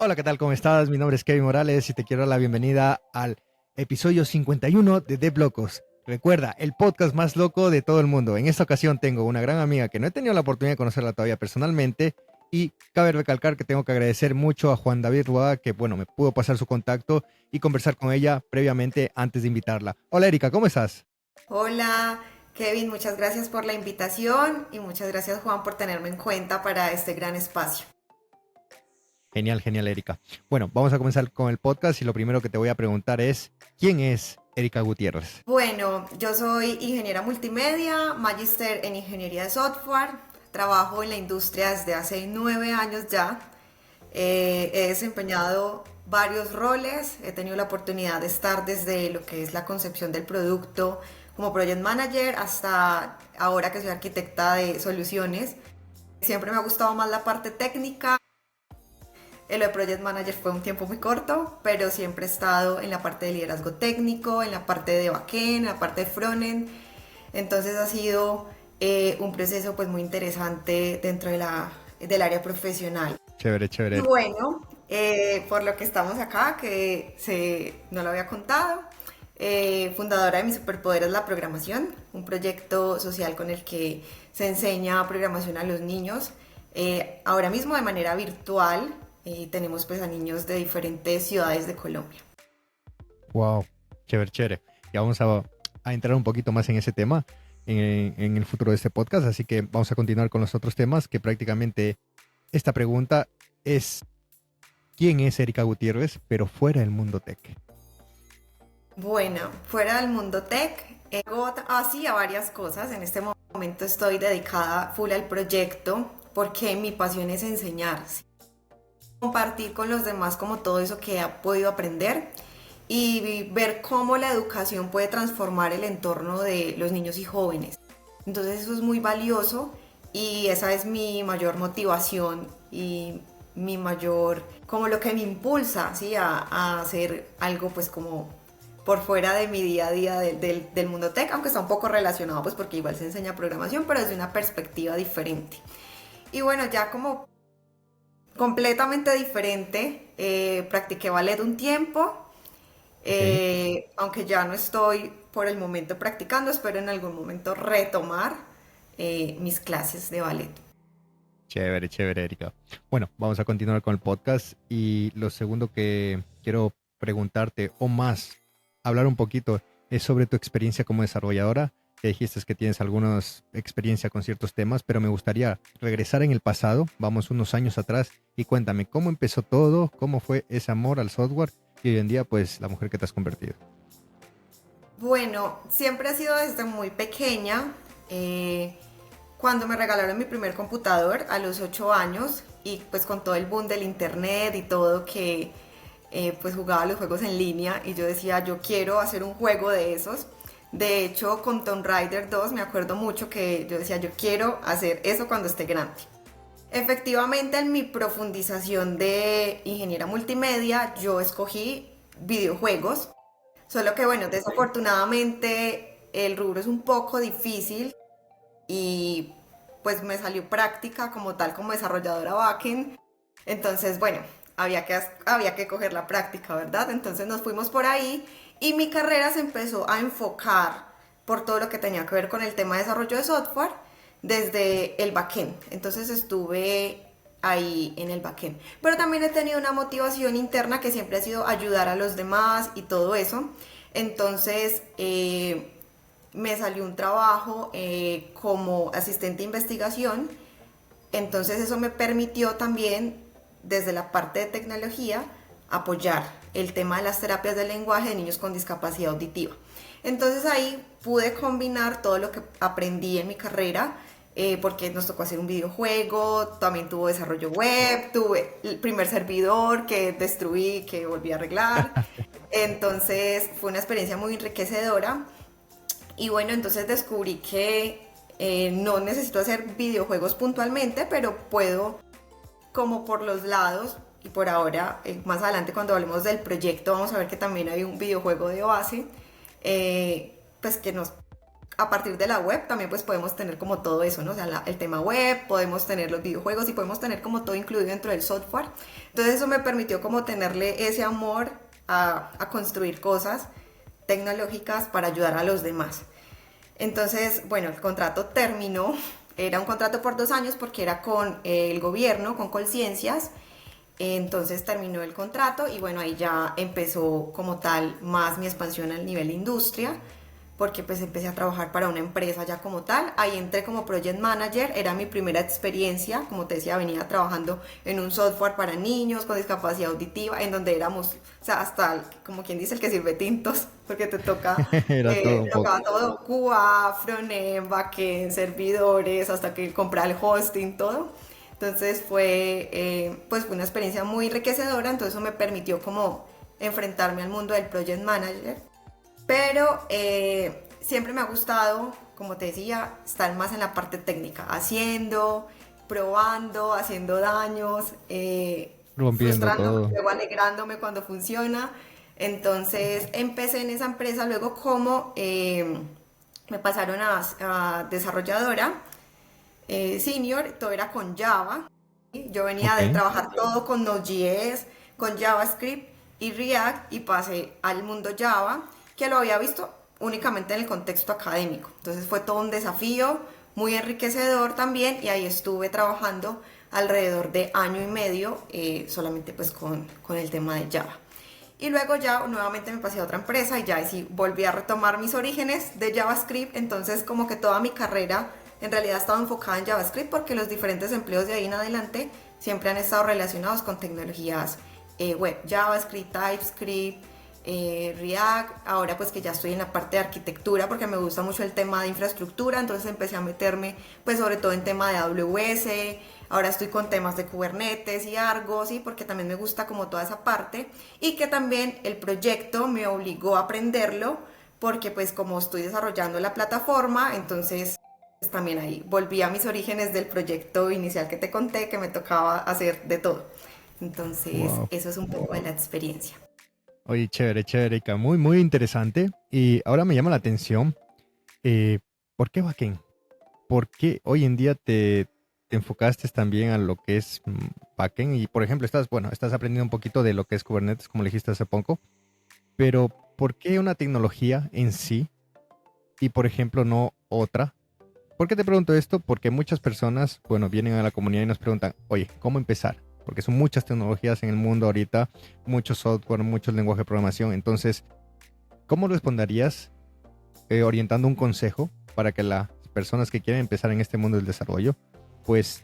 Hola, ¿qué tal? ¿Cómo estás? Mi nombre es Kevin Morales y te quiero dar la bienvenida al episodio 51 de Dev Locos. Recuerda, el podcast más loco de todo el mundo. En esta ocasión tengo una gran amiga que no he tenido la oportunidad de conocerla todavía personalmente y cabe recalcar que tengo que agradecer mucho a Juan David Ruada que, bueno, me pudo pasar su contacto y conversar con ella previamente antes de invitarla. Hola Erika, ¿cómo estás? Hola, Kevin, muchas gracias por la invitación y muchas gracias Juan por tenerme en cuenta para este gran espacio. Genial, genial Erika. Bueno, vamos a comenzar con el podcast y lo primero que te voy a preguntar es, ¿quién es Erika Gutiérrez? Bueno, yo soy ingeniera multimedia, magíster en ingeniería de software, trabajo en la industria desde hace 9 años ya. He desempeñado varios roles, he tenido la oportunidad de estar desde lo que es la concepción del producto como project manager hasta ahora que soy arquitecta de soluciones. Siempre me ha gustado más la parte técnica. Lo de Project Manager fue un tiempo muy corto, pero siempre he estado en la parte de liderazgo técnico, en la parte de backend, en la parte de frontend. Entonces ha sido un proceso pues muy interesante dentro del área profesional. Chévere, Y chévere. bueno, por lo que estamos acá, no lo había contado, fundadora de Mi Superpoder es la Programación, un proyecto social con el que se enseña programación a los niños. Ahora mismo de manera virtual tenemos pues a niños de diferentes ciudades de Colombia. Wow, chévere, chévere. Ya vamos a entrar un poquito más en ese tema en el futuro de este podcast, así que vamos a continuar con los otros temas, que prácticamente esta pregunta es, ¿quién es Erika Gutiérrez, pero fuera del mundo tech? Bueno, fuera del mundo tech, hago así a varias cosas. En este momento estoy dedicada full al proyecto porque mi pasión es enseñar, ¿sí? Compartir con los demás como todo eso que he podido aprender y ver cómo la educación puede transformar el entorno de los niños y jóvenes. Entonces eso es muy valioso y esa es mi mayor motivación y mi mayor, como lo que me impulsa, ¿sí? a hacer algo pues como por fuera de mi día a día del mundo tech, aunque está un poco relacionado pues porque igual se enseña programación, pero desde una perspectiva diferente. Y bueno, ya como completamente diferente, practiqué ballet un tiempo, Ok. aunque ya no estoy por el momento practicando, espero en algún momento retomar mis clases de ballet. Chévere, chévere, Erika. Bueno, vamos a continuar con el podcast y lo segundo que quiero preguntarte o más, hablar un poquito es sobre tu experiencia como desarrolladora. Que dijiste que tienes alguna experiencia con ciertos temas, pero me gustaría regresar en el pasado, vamos unos años atrás, y cuéntame cómo empezó todo, cómo fue ese amor al software y hoy en día, pues, la mujer que te has convertido. Bueno, siempre ha sido desde muy pequeña. eh, Cuando me regalaron mi primer computador a los 8 años y pues con todo el boom del internet y todo que pues jugaba los juegos en línea y yo decía yo quiero hacer un juego de esos. De hecho con Tomb Raider 2 me acuerdo mucho que yo decía yo quiero hacer eso cuando esté grande. Efectivamente en mi profundización de ingeniera multimedia yo escogí videojuegos, solo que bueno, desafortunadamente el rubro es un poco difícil y pues me salió práctica como tal como desarrolladora backend. Entonces, bueno, había que coger la práctica, ¿verdad? Entonces nos fuimos por ahí y mi carrera se empezó a enfocar por todo lo que tenía que ver con el tema de desarrollo de software desde el backend. Entonces estuve ahí en el backend. Pero también he tenido una motivación interna que siempre ha sido ayudar a los demás y todo eso. Entonces, me salió un trabajo como asistente de investigación, entonces eso me permitió también desde la parte de tecnología apoyar el tema de las terapias del lenguaje de niños con discapacidad auditiva. Entonces ahí pude combinar todo lo que aprendí en mi carrera, porque nos tocó hacer un videojuego, también tuvo desarrollo web, tuve el primer servidor que destruí, que volví a arreglar. Entonces fue una experiencia muy enriquecedora y bueno, entonces descubrí que no necesito hacer videojuegos puntualmente, pero puedo como por los lados y por ahora, más adelante cuando hablemos del proyecto, vamos a ver que también hay un videojuego de base, pues que nos a partir de la web también pues podemos tener como todo eso, ¿no? O sea, el tema web, podemos tener los videojuegos y podemos tener como todo incluido dentro del software. Entonces eso me permitió como tenerle ese amor a construir cosas tecnológicas para ayudar a los demás. Entonces, bueno, el contrato terminó, era un contrato por 2 años porque era con el gobierno, con Colciencias. Entonces terminó el contrato y bueno, ahí ya empezó como tal más mi expansión al nivel industria, porque pues empecé a trabajar para una empresa ya como tal. Ahí entré como project manager, era mi primera experiencia, como te decía, venía trabajando en un software para niños con discapacidad auditiva, en donde éramos, o sea, hasta como quien dice el que sirve tintos, porque te toca, Era todo un tocaba poco. todo, QA, frontend, backend, servidores, hasta que comprar el hosting, todo. Entonces pues fue una experiencia muy enriquecedora, entonces eso me permitió como enfrentarme al mundo del project manager, pero siempre me ha gustado, como te decía, estar más en la parte técnica, haciendo, probando, haciendo daños, Rompiendo frustrándome, todo. luego alegrándome cuando funciona. Entonces empecé en esa empresa, luego como me pasaron a desarrolladora senior, todo era con Java. ¿Sí? Yo venía Ok. de trabajar todo con Node.js, con JavaScript y React y pasé al mundo Java, que lo había visto únicamente en el contexto académico. Entonces fue todo un desafío, muy enriquecedor también y ahí estuve trabajando alrededor de año y medio solamente pues con el tema de Java. Y luego ya nuevamente me pasé a otra empresa y ya sí volví a retomar mis orígenes de JavaScript. Entonces como que toda mi carrera en realidad estaba enfocada en JavaScript porque los diferentes empleos de ahí en adelante siempre han estado relacionados con tecnologías web. JavaScript, TypeScript, React. Ahora pues que ya estoy en la parte de arquitectura porque me gusta mucho el tema de infraestructura. Entonces empecé a meterme pues sobre todo en tema de AWS. Ahora estoy con temas de Kubernetes y Argo, ¿sí? Porque también me gusta como toda esa parte y que también el proyecto me obligó a aprenderlo porque pues como estoy desarrollando la plataforma, entonces pues, también ahí volví a mis orígenes del proyecto inicial que te conté, que me tocaba hacer de todo. Entonces Wow. eso es un poco de la experiencia. Oye, chévere, chévere, Ika. Muy, muy interesante. Y ahora me llama la atención, eh, ¿por qué backend? ¿Por qué hoy en día te enfocaste también a lo que es backend? Y, por ejemplo, estás aprendiendo un poquito de lo que es Kubernetes, como le dijiste hace poco, pero ¿por qué una tecnología en sí y, por ejemplo, no otra? ¿Por qué te pregunto esto? Porque muchas personas, bueno, vienen a la comunidad y nos preguntan, oye, ¿cómo empezar? Porque son muchas tecnologías en el mundo ahorita, mucho software, muchos lenguajes de programación. Entonces, ¿cómo responderías orientando un consejo para que las personas que quieren empezar en este mundo del desarrollo, pues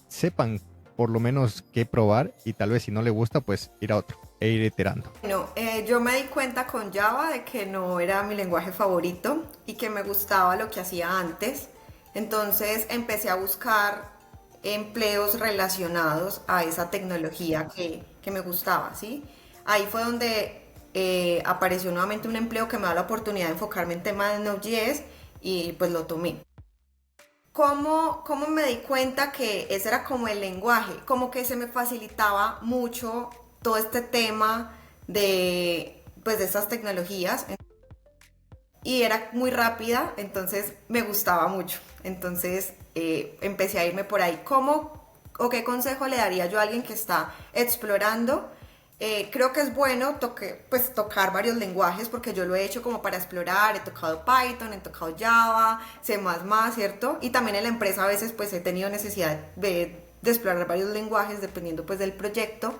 sepan por lo menos qué probar y tal vez si no le gusta, pues ir a otro e ir iterando? Bueno, yo me di cuenta con Java de que no era mi lenguaje favorito y que me gustaba lo que hacía antes. Entonces empecé a buscar empleos relacionados a esa tecnología que me gustaba, ¿sí? Ahí fue donde apareció nuevamente un empleo que me da la oportunidad de enfocarme en temas de Node.js y pues lo tomé. ¿Cómo me di cuenta que ese era como el lenguaje? Como que se me facilitaba mucho todo este tema pues, de estas tecnologías y era muy rápida, entonces me gustaba mucho. Entonces empecé a irme por ahí. ¿Cómo o qué consejo le daría yo a alguien que está explorando? Creo que es bueno pues, tocar varios lenguajes porque yo lo he hecho como para explorar, he tocado Python, he tocado Java, C++, ¿cierto? Y también en la empresa a veces pues he tenido necesidad de explorar varios lenguajes dependiendo pues del proyecto,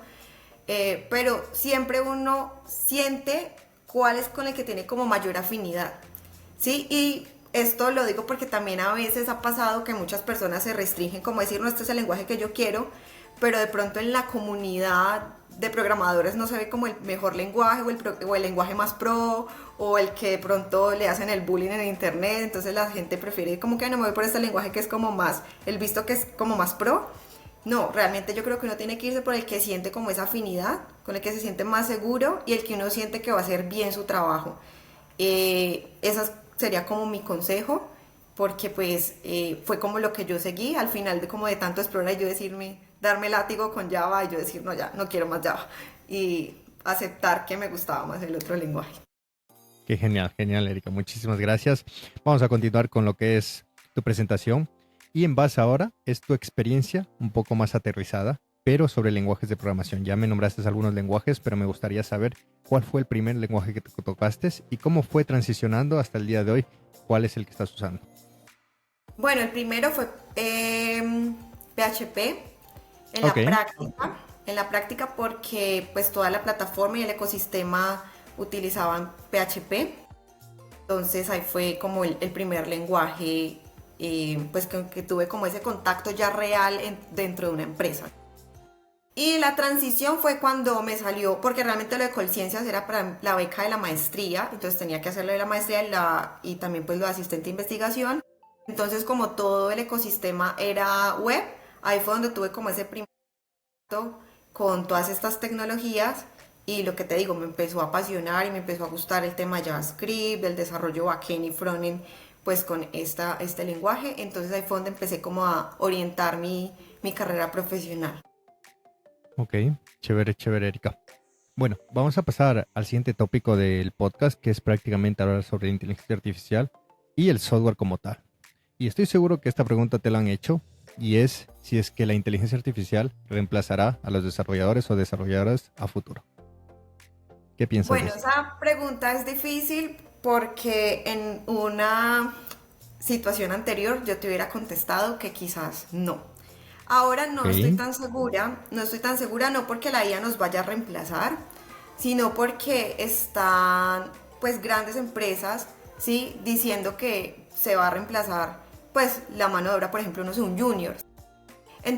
pero siempre uno siente cuál es con el que tiene como mayor afinidad, ¿sí? Y esto lo digo porque también a veces ha pasado que muchas personas se restringen como decir, no, este es el lenguaje que yo quiero, pero de pronto en la comunidad de programadores no se ve como el mejor lenguaje o el lenguaje más pro o el que de pronto le hacen el bullying en internet, entonces la gente prefiere como que no me voy por este lenguaje que es como más, el visto que es como más pro. No, realmente yo creo que uno tiene que irse por el que siente como esa afinidad, con el que se siente más seguro y el que uno siente que va a hacer bien su trabajo. Esa sería como mi consejo, porque pues fue como lo que yo seguí al final de como de tanto explorar y yo decirme, darme látigo con Java y yo decir, no, ya, no quiero más Java y aceptar que me gustaba más el otro lenguaje. Qué genial, genial, Erika. Muchísimas gracias. Vamos a continuar con lo que es tu presentación. Y en base ahora es tu experiencia un poco más aterrizada, pero sobre lenguajes de programación. Ya me nombraste algunos lenguajes, pero me gustaría saber cuál fue el primer lenguaje que tocaste y cómo fue transicionando hasta el día de hoy. ¿Cuál es el que estás usando? Bueno, el primero fue PHP en Ok, la práctica porque pues toda la plataforma y el ecosistema utilizaban PHP. Entonces ahí fue como el primer lenguaje pues que tuve como ese contacto ya real dentro de una empresa. Y la transición fue cuando me salió, porque realmente lo de Colciencias era para la beca de la maestría, entonces tenía que hacerlo de la maestría y también pues lo de asistente de investigación. Entonces como todo el ecosistema era web, ahí fue donde tuve como ese primer contacto con todas estas tecnologías y lo que te digo, me empezó a apasionar y me empezó a gustar el tema JavaScript, del desarrollo backend y frontend, pues con este lenguaje. Entonces ahí fue donde empecé como a orientar mi carrera profesional. ok. Chévere, chévere, Erika. Bueno, vamos a pasar al siguiente tópico del podcast, que es prácticamente hablar sobre la inteligencia artificial y el software como tal. Y estoy seguro que esta pregunta te la han hecho, y es si es que la inteligencia artificial reemplazará a los desarrolladores o desarrolladoras a futuro. ¿Qué piensas de Bueno, esto? esa pregunta es difícil porque en una situación anterior yo te hubiera contestado que quizás no. Ahora Ok, no estoy tan segura, no estoy tan segura no porque la IA nos vaya a reemplazar, sino porque están pues grandes empresas, ¿sí? Diciendo que se va a reemplazar pues la mano de obra, por ejemplo, no sé, un junior.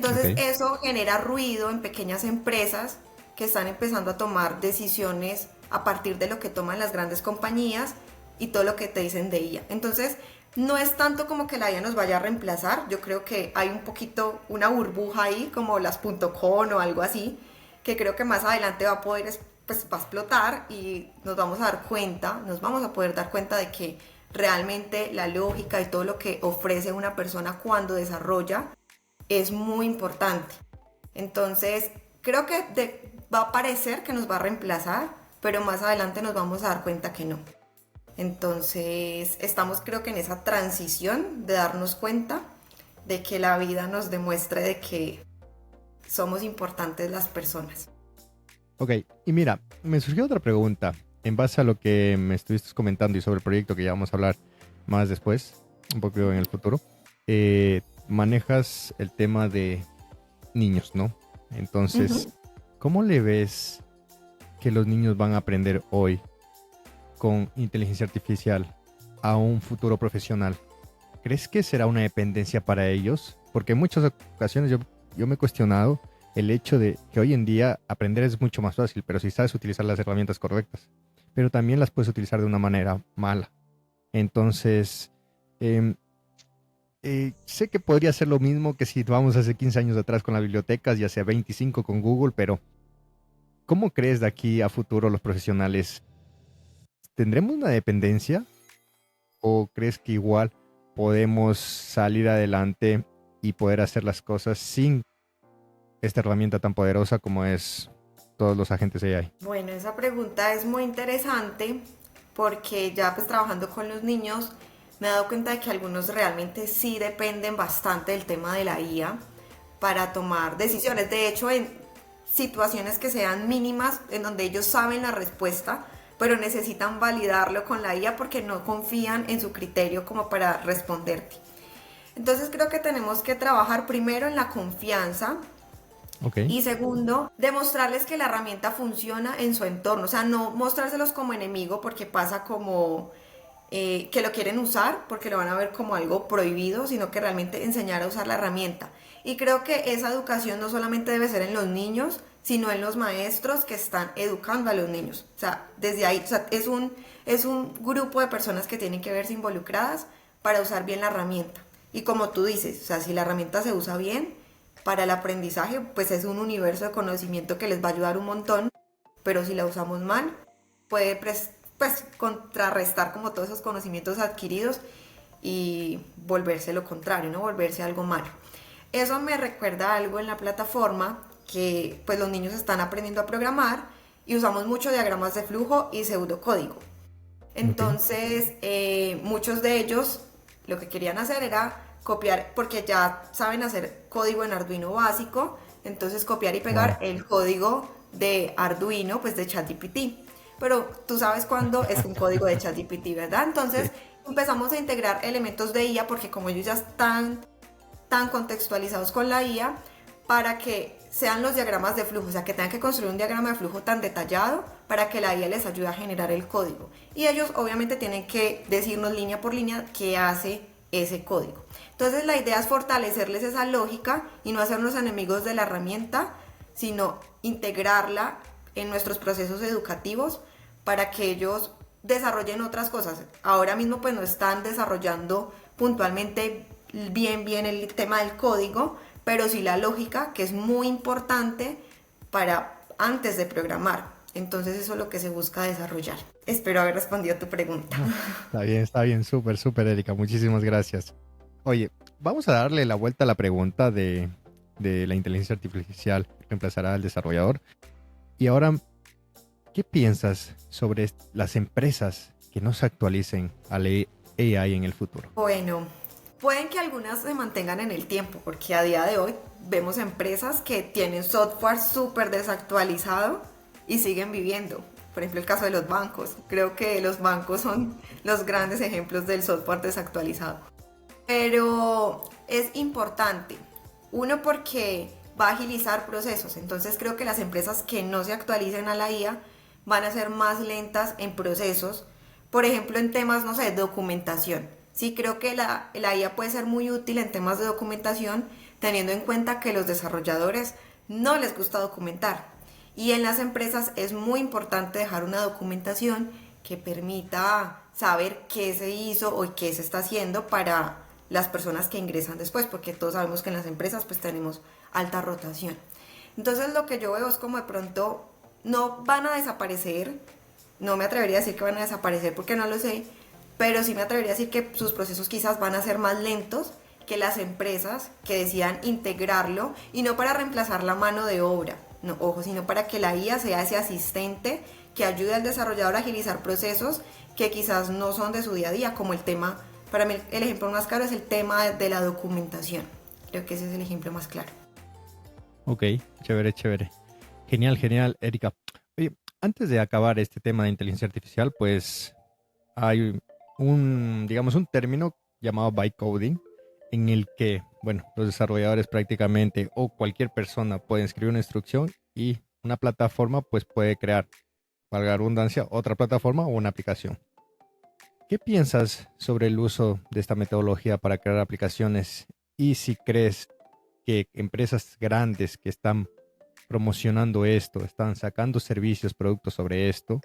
ok, Entonces eso genera ruido en pequeñas empresas que están empezando a tomar decisiones a partir de lo que toman las grandes compañías y todo lo que te dicen de ella. Entonces no es tanto como que la IA nos vaya a reemplazar, yo creo que hay un poquito una burbuja ahí como las .com o algo así, que creo que más adelante va a poder pues va a explotar y nos vamos a dar cuenta, nos vamos a poder dar cuenta de que realmente la lógica y todo lo que ofrece una persona cuando desarrolla es muy importante. Entonces, creo que va a parecer que nos va a reemplazar, pero más adelante nos vamos a dar cuenta que no. Entonces, estamos creo que en esa transición de darnos cuenta de que la vida nos demuestre de que somos importantes las personas. ok. Y mira, me surgió otra pregunta en base a lo que me estuviste comentando y sobre el proyecto que ya vamos a hablar más después, un poco en el futuro. Manejas el tema de niños, ¿no? Entonces, Ujú. ¿cómo le ves que los niños van a aprender hoy con inteligencia artificial a un futuro profesional? ¿Crees que será una dependencia para ellos? Porque en muchas ocasiones yo me he cuestionado el hecho de que hoy en día aprender es mucho más fácil, pero si sabes utilizar las herramientas correctas, pero también las puedes utilizar de una manera mala. Entonces, em, sé que podría ser lo mismo que si vamos hace 15 años atrás con las bibliotecas y hace 25 con Google, pero ¿cómo crees de aquí a futuro los profesionales? ¿Tendremos una dependencia o crees que igual podemos salir adelante y poder hacer las cosas sin esta herramienta tan poderosa como es todos los agentes AI? Bueno, esa pregunta es muy interesante porque ya pues trabajando con los niños me he dado cuenta de que algunos realmente sí dependen bastante del tema de la IA para tomar decisiones. De hecho, en situaciones que sean mínimas, en donde ellos saben la respuesta, pero necesitan validarlo con la IA porque no confían en su criterio como para responderte. Entonces creo que tenemos que trabajar primero en la confianza Ok, y segundo, demostrarles que la herramienta funciona en su entorno. O sea, no mostrárselos como enemigo porque pasa como que lo quieren usar porque lo van a ver como algo prohibido, sino que realmente enseñar a usar la herramienta. Y creo que esa educación no solamente debe ser en los niños, sino en los maestros que están educando a los niños. O sea, desde ahí, o sea, es un grupo de personas que tienen que verse involucradas para usar bien la herramienta. Y como tú dices, o sea, si la herramienta se usa bien para el aprendizaje, pues es un universo de conocimiento que les va a ayudar un montón, pero si la usamos mal, puede pues contrarrestar como todos esos conocimientos adquiridos y volverse lo contrario, ¿no? Volverse algo malo. Eso me recuerda algo en la plataforma que pues los niños están aprendiendo a programar y usamos mucho diagramas de flujo y pseudocódigo. Ok. Entonces, muchos de ellos lo que querían hacer era copiar, porque ya saben hacer código en Arduino básico, entonces copiar y pegar Wow. el código de Arduino, pues de ChatGPT. Pero tú sabes cuándo es un código de ChatGPT, ¿verdad? Sí. Entonces empezamos a integrar elementos de IA porque como ellos ya están tan contextualizados con la IA para que sean los diagramas de flujo, o sea, que tengan que construir un diagrama de flujo tan detallado para que la IA les ayude a generar el código. Y ellos obviamente tienen que decirnos línea por línea qué hace ese código. Entonces la idea es fortalecerles esa lógica y no hacernos enemigos de la herramienta, sino integrarla en nuestros procesos educativos para que ellos desarrollen otras cosas. Ahora mismo pues no están desarrollando puntualmente bien el tema del código, pero sí la lógica, que es muy importante para antes de programar. Entonces eso es lo que se busca desarrollar. Espero haber respondido a tu pregunta. Ah, está bien, súper, súper, Erika. Muchísimas gracias. Oye, vamos a darle la vuelta a la pregunta de la inteligencia artificial que reemplazará al desarrollador. Y ahora, ¿qué piensas sobre las empresas que no se actualicen a la AI en el futuro? Bueno, pueden que algunas se mantengan en el tiempo, porque a día de hoy vemos empresas que tienen software súper desactualizado y siguen viviendo. Por ejemplo, el caso de los bancos. Creo que los bancos son los grandes ejemplos del software desactualizado. Pero es importante, uno porque va a agilizar procesos, entonces creo que las empresas que no se actualicen a la IA van a ser más lentas en procesos, por ejemplo en temas, no sé, documentación. Sí, creo que la IA puede ser muy útil en temas de documentación, teniendo en cuenta que los desarrolladores no les gusta documentar. Y en las empresas es muy importante dejar una documentación que permita saber qué se hizo o qué se está haciendo para las personas que ingresan después, porque todos sabemos que en las empresas pues tenemos alta rotación. Entonces lo que yo veo es como de pronto no van a desaparecer, no me atrevería a decir que van a desaparecer porque no lo sé, pero sí me atrevería a decir que sus procesos quizás van a ser más lentos que las empresas que decidan integrarlo y no para reemplazar la mano de obra, no, ojo, sino para que la IA sea ese asistente que ayude al desarrollador a agilizar procesos que quizás no son de su día a día, como el tema, para mí el ejemplo más claro es el tema de la documentación. Creo que ese es el ejemplo más claro. Ok, chévere, chévere. Genial, genial, Erika. Oye, antes de acabar este tema de inteligencia artificial, pues hay digamos, un término llamado bytecoding, en el que, bueno, los desarrolladores prácticamente o cualquier persona puede escribir una instrucción y una plataforma pues puede crear, valga la redundancia, otra plataforma o una aplicación. ¿Qué piensas sobre el uso de esta metodología para crear aplicaciones y si crees que empresas grandes que están promocionando esto, están sacando servicios, productos sobre esto,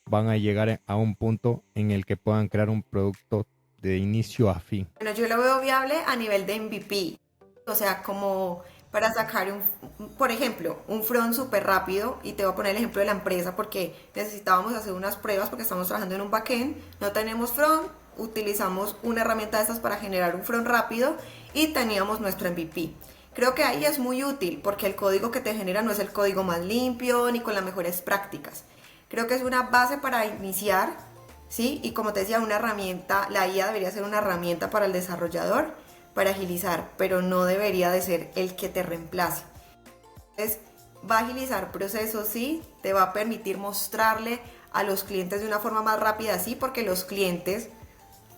van a llegar a un punto en el que puedan crear un producto de inicio a fin? Bueno, yo lo veo viable a nivel de MVP, o sea, como para sacar por ejemplo, un front súper rápido, y te voy a poner el ejemplo de la empresa porque necesitábamos hacer unas pruebas porque estamos trabajando en un backend, no tenemos front, utilizamos una herramienta de estas para generar un front rápido y teníamos nuestro MVP. Creo que ahí es muy útil porque el código que te genera no es el código más limpio ni con las mejores prácticas. Creo que es una base para iniciar, ¿sí? Y como te decía, una herramienta, la IA debería ser una herramienta para el desarrollador para agilizar, pero no debería de ser el que te reemplace. Entonces, va a agilizar procesos, sí, te va a permitir mostrarle a los clientes de una forma más rápida, sí, porque los clientes,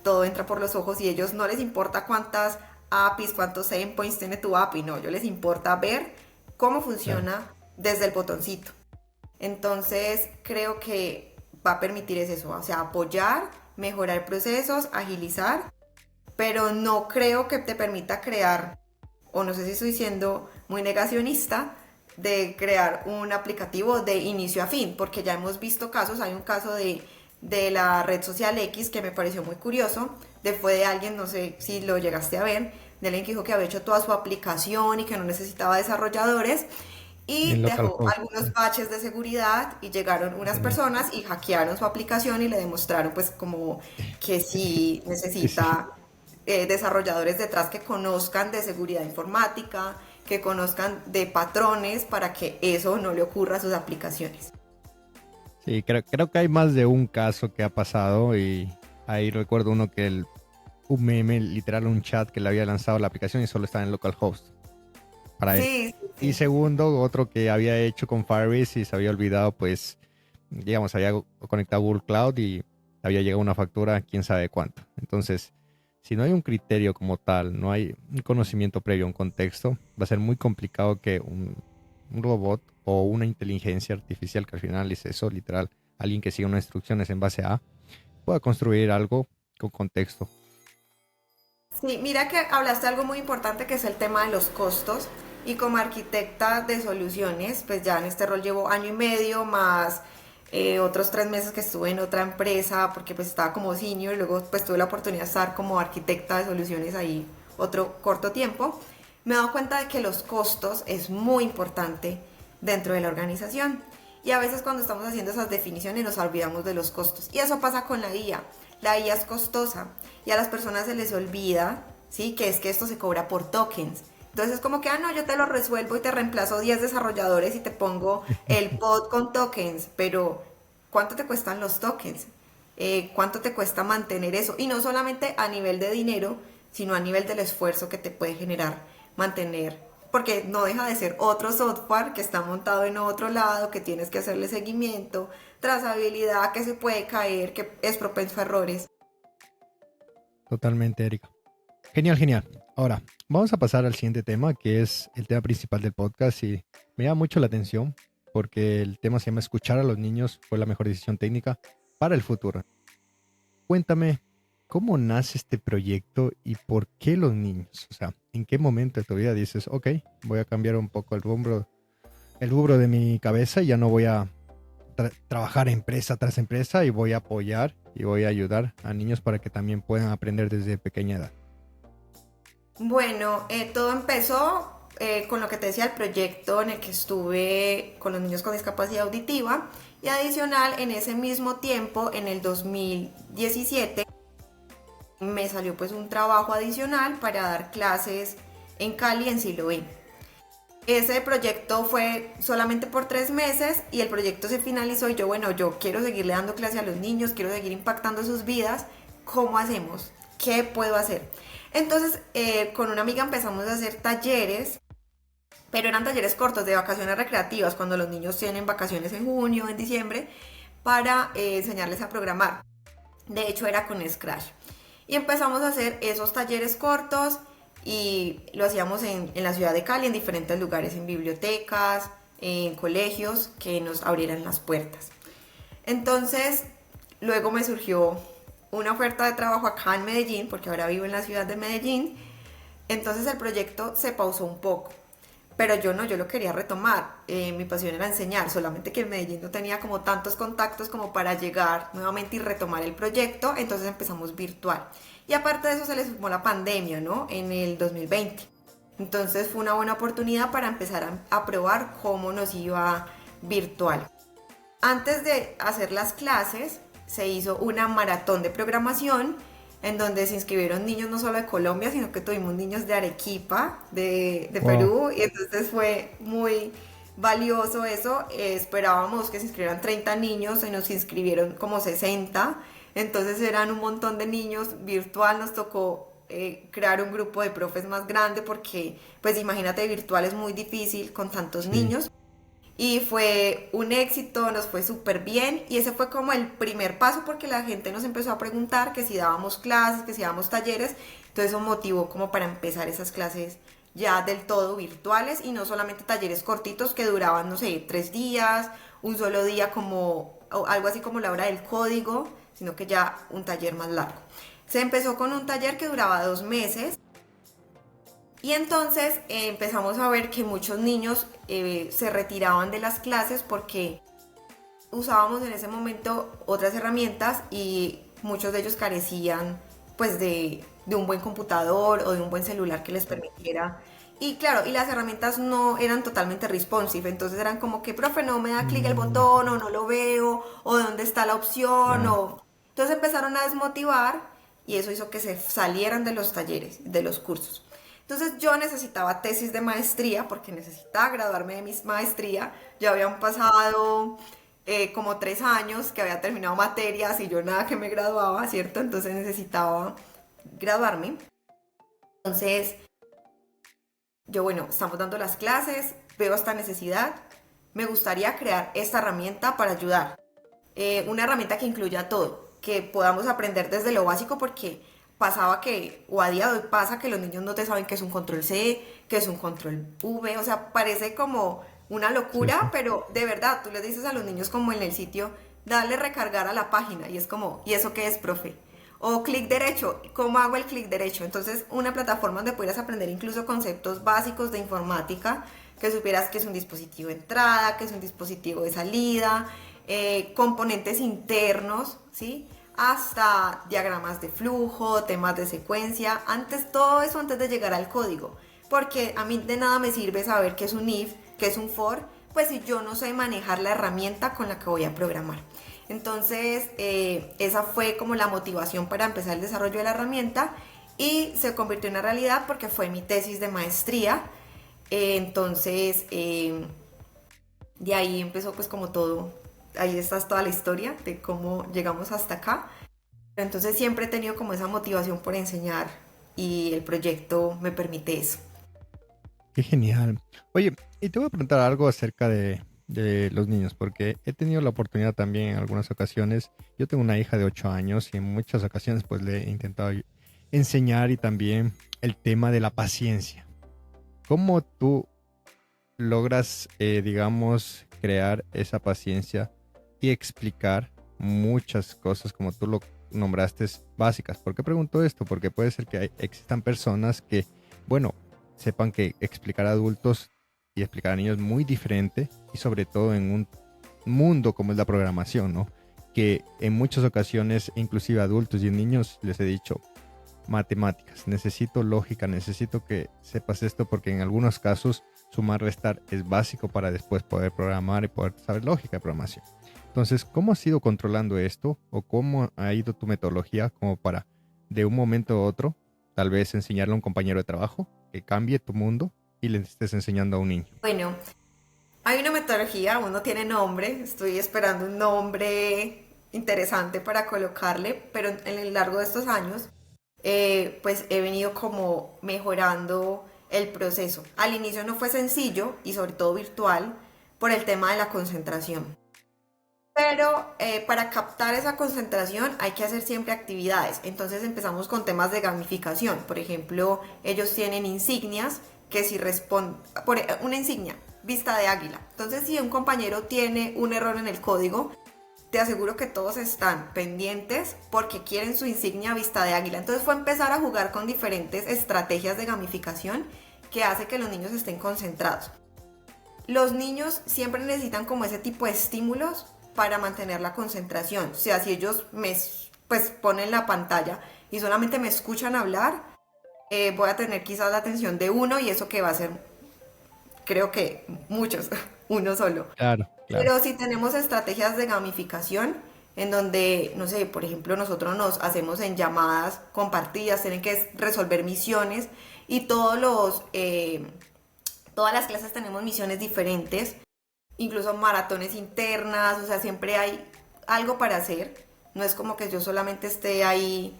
todo entra por los ojos y ellos no les importa cuántas APIs, cuántos endpoints tiene tu API, no, a ellos les importa ver cómo Claro. funciona desde el botoncito. Entonces, creo que va a permitir eso, o sea, apoyar, mejorar procesos, agilizar, pero no creo que te permita crear, o no sé si estoy siendo muy negacionista, de crear un aplicativo de inicio a fin, porque ya hemos visto casos, hay un caso de la red social X que me pareció muy curioso, fue de alguien, no sé si lo llegaste a ver, de alguien que dijo que había hecho toda su aplicación y que no necesitaba desarrolladores y En dejó localhost. algunos patches de seguridad y llegaron unas Genial. personas y hackearon su aplicación y le demostraron pues como que sí Sí, sí. necesita desarrolladores detrás que conozcan de seguridad informática, que conozcan de patrones para que eso no le ocurra a sus aplicaciones. Sí, creo que hay más de un caso que ha pasado y ahí recuerdo uno que un meme, literal un chat que le había lanzado la aplicación y solo estaba en localhost para él. Sí, sí, Y sí. segundo, otro que había hecho con Firebase y se había olvidado, pues, digamos, había conectado a Google Cloud y había llegado una factura, quién sabe cuánto. Entonces, si no hay un criterio como tal, no hay un conocimiento previo, un contexto, va a ser muy complicado que un robot o una inteligencia artificial, que al final es eso, literal, alguien que siga unas instrucciones en base a, pueda construir algo con contexto. Sí, mira que hablaste de algo muy importante que es el tema de los costos y como arquitecta de soluciones, pues ya en este rol llevo año y medio más otros 3 meses que estuve en otra empresa porque pues estaba como senior y luego pues tuve la oportunidad de estar como arquitecta de soluciones ahí otro corto tiempo. Me he dado cuenta de que los costos es muy importante dentro de la organización. Y a veces cuando estamos haciendo esas definiciones nos olvidamos de los costos. Y eso pasa con la IA. La IA es costosa y a las personas se les olvida, ¿sí? Que es que esto se cobra por tokens. Entonces es como que, no, yo te lo resuelvo y te reemplazo 10 desarrolladores y te pongo el pod con tokens, pero ¿cuánto te cuestan los tokens? ¿Cuánto te cuesta mantener eso? Y no solamente a nivel de dinero, sino a nivel del esfuerzo que te puede generar mantener, porque no deja de ser otro software que está montado en otro lado, que tienes que hacerle seguimiento, trazabilidad, que se puede caer, que es propenso a errores. Totalmente, Erika. Genial, genial. Ahora, vamos a pasar al siguiente tema, que es el tema principal del podcast y me llama mucho la atención porque el tema se llama Escuchar a los niños fue la mejor decisión técnica para el futuro. Cuéntame, ¿cómo nace este proyecto y por qué los niños? O sea, ¿en qué momento de tu vida dices, ok, voy a cambiar un poco el rubro de mi cabeza y ya no voy a trabajar empresa tras empresa y voy a apoyar y voy a ayudar a niños para que también puedan aprender desde pequeña edad? Bueno, todo empezó con lo que te decía, el proyecto en el que estuve con los niños con discapacidad auditiva y adicional en ese mismo tiempo, en el 2017, me salió pues un trabajo adicional para dar clases en Cali, en Siloé. Ese proyecto fue solamente por 3 meses y el proyecto se finalizó y yo, bueno, yo quiero seguirle dando clase a los niños, quiero seguir impactando sus vidas. ¿Cómo hacemos? ¿Qué puedo hacer? Entonces, con una amiga empezamos a hacer talleres, pero eran talleres cortos de vacaciones recreativas, cuando los niños tienen vacaciones en junio, en diciembre, para enseñarles a programar. De hecho, era con Scratch. Y empezamos a hacer esos talleres cortos y lo hacíamos en la ciudad de Cali, en diferentes lugares, en bibliotecas, en colegios que nos abrieran las puertas. Entonces, luego me surgió una oferta de trabajo acá en Medellín, porque ahora vivo en la ciudad de Medellín. Entonces el proyecto se pausó un poco, pero yo no, yo lo quería retomar. Mi pasión era enseñar, solamente que en Medellín no tenía como tantos contactos como para llegar nuevamente y retomar el proyecto, entonces empezamos virtual. Y aparte de eso se le sumó la pandemia, ¿no? En el 2020. Entonces fue una buena oportunidad para empezar a probar cómo nos iba virtual. Antes de hacer las clases, se hizo una maratón de programación en donde se inscribieron niños no solo de Colombia, sino que tuvimos niños de Arequipa, de Wow. Perú, y entonces fue muy valioso eso. Esperábamos que se inscribieran 30 niños, se nos inscribieron como 60, entonces eran un montón de niños virtual, nos tocó crear un grupo de profes más grande porque, pues imagínate, virtual es muy difícil con tantos Sí. niños. Y fue un éxito, nos fue súper bien y ese fue como el primer paso porque la gente nos empezó a preguntar que si dábamos clases, que si dábamos talleres, entonces eso motivó como para empezar esas clases ya del todo virtuales y no solamente talleres cortitos que duraban, no sé, 3 días, un solo día como algo así como la hora del código, sino que ya un taller más largo. Se empezó con un taller que duraba 2 meses y entonces empezamos a ver que muchos niños se retiraban de las clases porque usábamos en ese momento otras herramientas y muchos de ellos carecían pues de un buen computador o de un buen celular que les permitiera. Y claro, y las herramientas no eran totalmente responsive, entonces eran como que, profe, no me da clic el Mm, botón o no lo veo o dónde está la opción ya. o... Entonces empezaron a desmotivar y eso hizo que se salieran de los talleres, de los cursos. Entonces yo necesitaba tesis de maestría porque necesitaba graduarme de mi maestría. Ya habían pasado como 3 años, que había terminado materias y yo nada que me graduaba, ¿cierto? Entonces necesitaba graduarme. Entonces yo, bueno, estamos dando las clases, veo esta necesidad, me gustaría crear esta herramienta para ayudar. Una herramienta que incluya todo, que podamos aprender desde lo básico porque pasaba que, o a día de hoy pasa que los niños no te saben qué es un control C, qué es un control V, o sea, parece como una Sí, locura, sí. pero de verdad, tú les dices a los niños como en el sitio, dale recargar a la página y es como, ¿y eso qué es, profe? O clic derecho, ¿cómo hago el clic derecho? Entonces, una plataforma donde pudieras aprender incluso conceptos básicos de informática, que supieras que es un dispositivo de entrada, que es un dispositivo de salida, componentes internos, ¿sí? Hasta diagramas de flujo, temas de secuencia, antes todo eso antes de llegar al código, porque a mí de nada me sirve saber qué es un if, qué es un for, pues si yo no sé manejar la herramienta con la que voy a programar. Entonces, esa fue como la motivación para empezar el desarrollo de la herramienta y se convirtió en una realidad porque fue mi tesis de maestría. Entonces, de ahí empezó pues como todo, ahí está toda la historia de cómo llegamos hasta acá. Entonces siempre he tenido como esa motivación por enseñar y el proyecto me permite eso. Qué genial. Oye, y te voy a preguntar algo acerca de los niños, porque he tenido la oportunidad también en algunas ocasiones. Yo tengo una hija de 8 años y en muchas ocasiones pues le he intentado enseñar y también el tema de la paciencia. ¿Cómo tú logras, digamos, crear esa paciencia y explicar muchas cosas como tú lo nombraste básicas? ¿Por qué pregunto esto? Porque puede ser que existan personas que, bueno, sepan que explicar a adultos y explicar a niños es muy diferente y sobre todo en un mundo como es la programación, ¿no? Que en muchas ocasiones, inclusive a adultos y a niños, les he dicho, matemáticas, necesito lógica, necesito que sepas esto porque en algunos casos sumar, restar es básico para después poder programar y poder saber lógica de programación. Entonces, ¿cómo has ido controlando esto o cómo ha ido tu metodología como para de un momento a otro tal vez enseñarle a un compañero de trabajo que cambie tu mundo y le estés enseñando a un niño? Bueno, hay una metodología, aún no tiene nombre, estoy esperando un nombre interesante para colocarle, pero en el largo de estos años, pues he venido como mejorando el proceso. Al inicio no fue sencillo y sobre todo virtual por el tema de la concentración. Pero para captar esa concentración hay que hacer siempre actividades. Entonces empezamos con temas de gamificación. Por ejemplo, ellos tienen insignias que si responden, una insignia, vista de águila. Entonces si un compañero tiene un error en el código, te aseguro que todos están pendientes porque quieren su insignia vista de águila. Entonces fue empezar a jugar con diferentes estrategias de gamificación que hace que los niños estén concentrados. Los niños siempre necesitan como ese tipo de estímulos para mantener la concentración. O sea, si ellos me pues ponen la pantalla y solamente me escuchan hablar, voy a tener quizás la atención de uno y eso que va a ser, creo que muchos, uno solo. Claro, claro. Pero si tenemos estrategias de gamificación, en donde, no sé, por ejemplo, nosotros nos hacemos en llamadas compartidas, tienen que resolver misiones y todas las clases tenemos misiones diferentes, incluso maratones internas, o sea, siempre hay algo para hacer. No es como que yo solamente esté ahí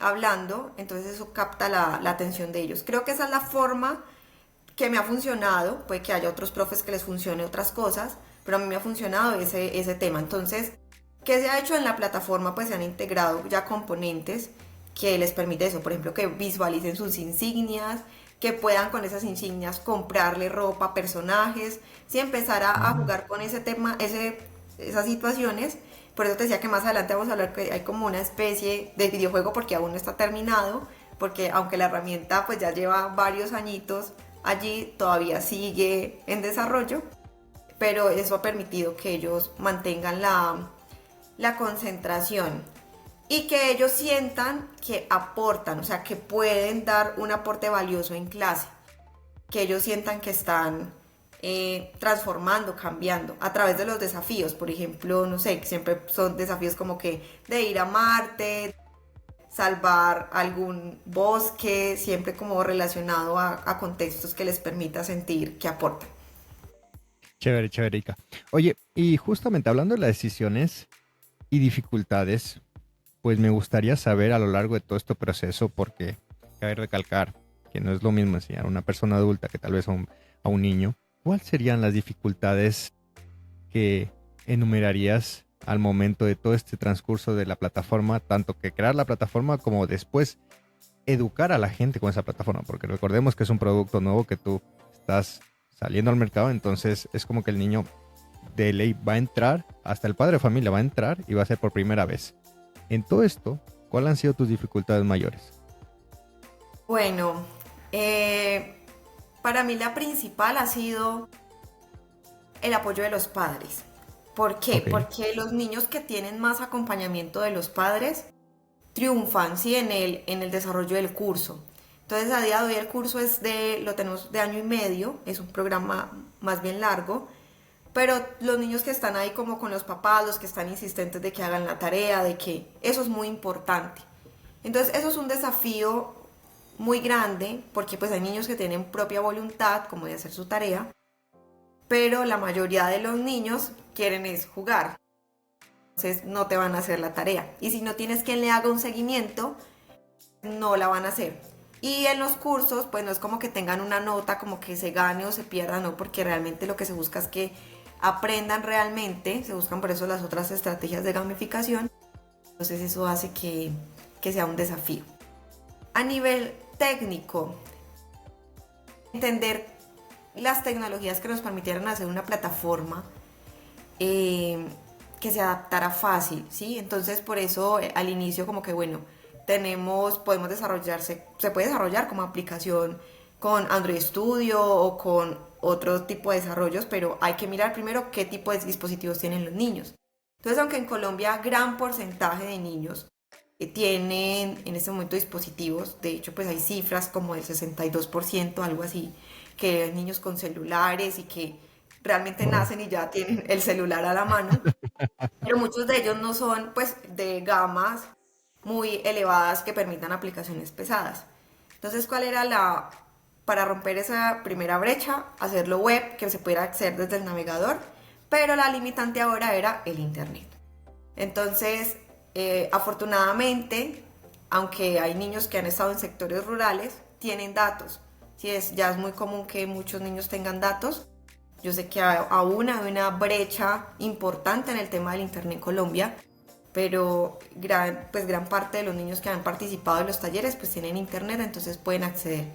hablando, entonces eso capta la atención de ellos. Creo que esa es la forma que me ha funcionado, puede que haya otros profes que les funcione otras cosas, pero a mí me ha funcionado ese tema. Entonces, ¿qué se ha hecho en la plataforma? Pues se han integrado ya componentes que les permite eso, por ejemplo, que visualicen sus insignias, que puedan con esas insignias comprarle ropa a personajes, si empezar a Mm. jugar con ese tema, esas situaciones. Por eso te decía que más adelante vamos a hablar que hay como una especie de videojuego porque aún no está terminado, porque aunque la herramienta pues ya lleva varios añitos allí, todavía sigue en desarrollo, pero eso ha permitido que ellos mantengan la concentración y que ellos sientan que aportan, o sea, que pueden dar un aporte valioso en clase, que ellos sientan que están transformando, cambiando a través de los desafíos. Por ejemplo, no sé, siempre son desafíos como que de ir a Marte, salvar algún bosque, siempre como relacionado a contextos que les permita sentir que aportan. Chévere, chévere, Erika. Oye, y justamente hablando de las decisiones y dificultades, pues me gustaría saber a lo largo de todo este proceso, porque cabe recalcar que no es lo mismo enseñar a una persona adulta que tal vez a un niño. ¿Cuáles serían las dificultades que enumerarías al momento de todo este transcurso de la plataforma, tanto que crear la plataforma como después educar a la gente con esa plataforma? Porque recordemos que es un producto nuevo que tú estás saliendo al mercado, entonces es como que el niño de ley va a entrar, hasta el padre de familia va a entrar y va a ser por primera vez. En todo esto, ¿cuáles han sido tus dificultades mayores? Bueno, eh, para mí la principal ha sido el apoyo de los padres. ¿Por qué? Ok, Porque los niños que tienen más acompañamiento de los padres triunfan, ¿sí? En el desarrollo del curso. Entonces, a día de hoy el curso lo tenemos de año y medio, es un programa más bien largo, pero los niños que están ahí como con los papás, los que están insistentes de que hagan la tarea, de que eso es muy importante. Entonces, eso es un desafío muy grande, porque pues hay niños que tienen propia voluntad como de hacer su tarea, pero la mayoría de los niños quieren es jugar. Entonces no te van a hacer la tarea. Y si no tienes quien le haga un seguimiento, no la van a hacer. Y en los cursos, pues no es como que tengan una nota, como que se gane o se pierda, no, porque realmente lo que se busca es que aprendan realmente, se buscan por eso las otras estrategias de gamificación. Entonces eso hace que sea un desafío. A nivel técnico, entender las tecnologías que nos permitieran hacer una plataforma eh, que se adaptara fácil, ¿sí? Entonces por eso al inicio como que bueno, podemos se puede desarrollar como aplicación con Android Studio o con otro tipo de desarrollos, pero hay que mirar primero qué tipo de dispositivos tienen los niños. Entonces, aunque en Colombia gran porcentaje de niños tienen en este momento dispositivos, de hecho pues hay cifras como del 62%, algo así, que hay niños con celulares y que realmente wow. nacen y ya tienen el celular a la mano, pero muchos de ellos no son pues de gamas muy elevadas que permitan aplicaciones pesadas. Entonces, para romper esa primera brecha, hacerlo web, que se pudiera acceder desde el navegador, pero la limitante ahora era el internet. Entonces, afortunadamente, aunque hay niños que han estado en sectores rurales, tienen datos. Sí, ya es muy común que muchos niños tengan datos. Yo sé que aún hay una brecha importante en el tema del internet en Colombia, pero gran parte de los niños que han participado en los talleres pues tienen internet, entonces pueden acceder.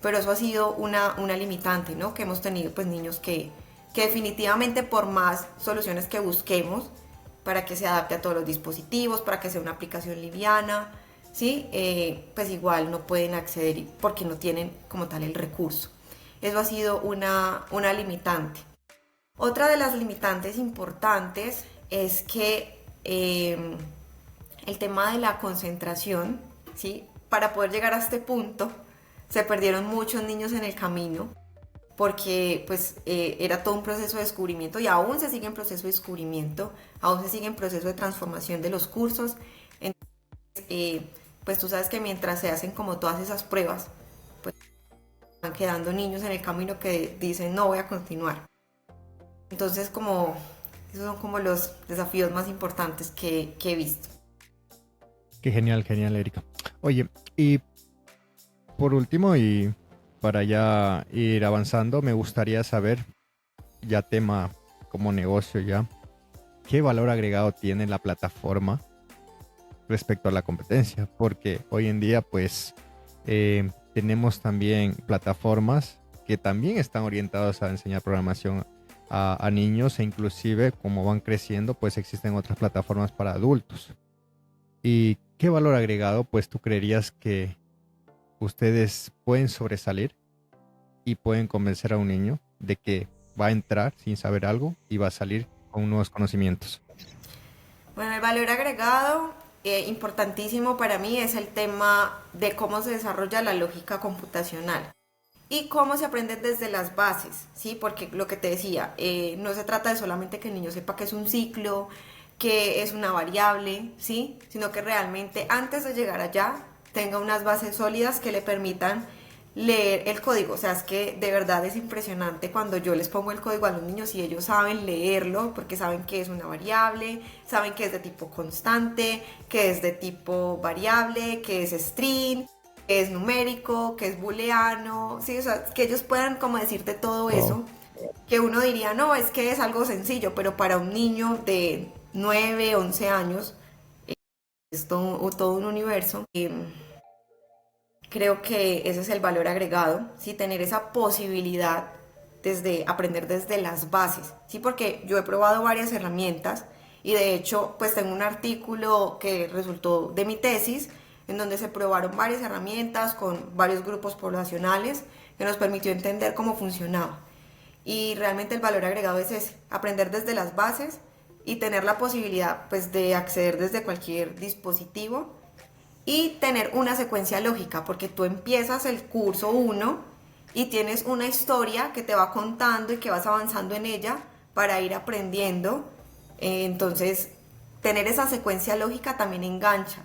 Pero eso ha sido una limitante, ¿no? Que hemos tenido pues niños que definitivamente por más soluciones que busquemos para que se adapte a todos los dispositivos, para que sea una aplicación liviana, ¿sí? Pues igual no pueden acceder porque no tienen como tal el recurso. Eso ha sido una limitante. Otra de las limitantes importantes es que el tema de la concentración, ¿sí? Para poder llegar a este punto, se perdieron muchos niños en el camino porque pues era todo un proceso de descubrimiento y aún se sigue en proceso de descubrimiento, aún se sigue en proceso de transformación de los cursos. Entonces, pues tú sabes que mientras se hacen como todas esas pruebas, pues van quedando niños en el camino que dicen no voy a continuar. Entonces como esos son como los desafíos más importantes que he visto. Qué genial, genial, Erika. Oye, y por último, y para ya ir avanzando, me gustaría saber, ya tema como negocio ya, ¿qué valor agregado tiene la plataforma respecto a la competencia? Porque hoy en día, pues, tenemos también plataformas que también están orientadas a enseñar programación a niños, e inclusive como van creciendo, pues existen otras plataformas para adultos. ¿Y qué valor agregado, pues, tú creerías que ustedes pueden sobresalir y pueden convencer a un niño de que va a entrar sin saber algo y va a salir con nuevos conocimientos? Bueno, el valor agregado importantísimo para mí es el tema de cómo se desarrolla la lógica computacional y cómo se aprende desde las bases, ¿sí? Porque lo que te decía, no se trata de solamente que el niño sepa que es un ciclo, que es una variable, ¿sí? Sino que realmente antes de llegar allá tenga unas bases sólidas que le permitan leer el código. O sea, es que de verdad es impresionante cuando yo les pongo el código a los niños y ellos saben leerlo porque saben que es una variable, saben que es de tipo constante, que es de tipo variable, que es string, que es numérico, que es booleano, ¿sí? O sea, que ellos puedan como decirte todo Wow. eso, que uno diría, no, es que es algo sencillo, pero para un niño de 9 11 años es todo un universo. Creo que ese es el valor agregado, ¿sí? Tener esa posibilidad desde aprender desde las bases, ¿sí? Porque yo he probado varias herramientas y de hecho pues tengo un artículo que resultó de mi tesis en donde se probaron varias herramientas con varios grupos poblacionales que nos permitió entender cómo funcionaba. Y realmente el valor agregado es ese, aprender desde las bases y tener la posibilidad pues de acceder desde cualquier dispositivo y tener una secuencia lógica, porque tú empiezas el curso uno y tienes una historia que te va contando y que vas avanzando en ella para ir aprendiendo. Entonces, tener esa secuencia lógica también engancha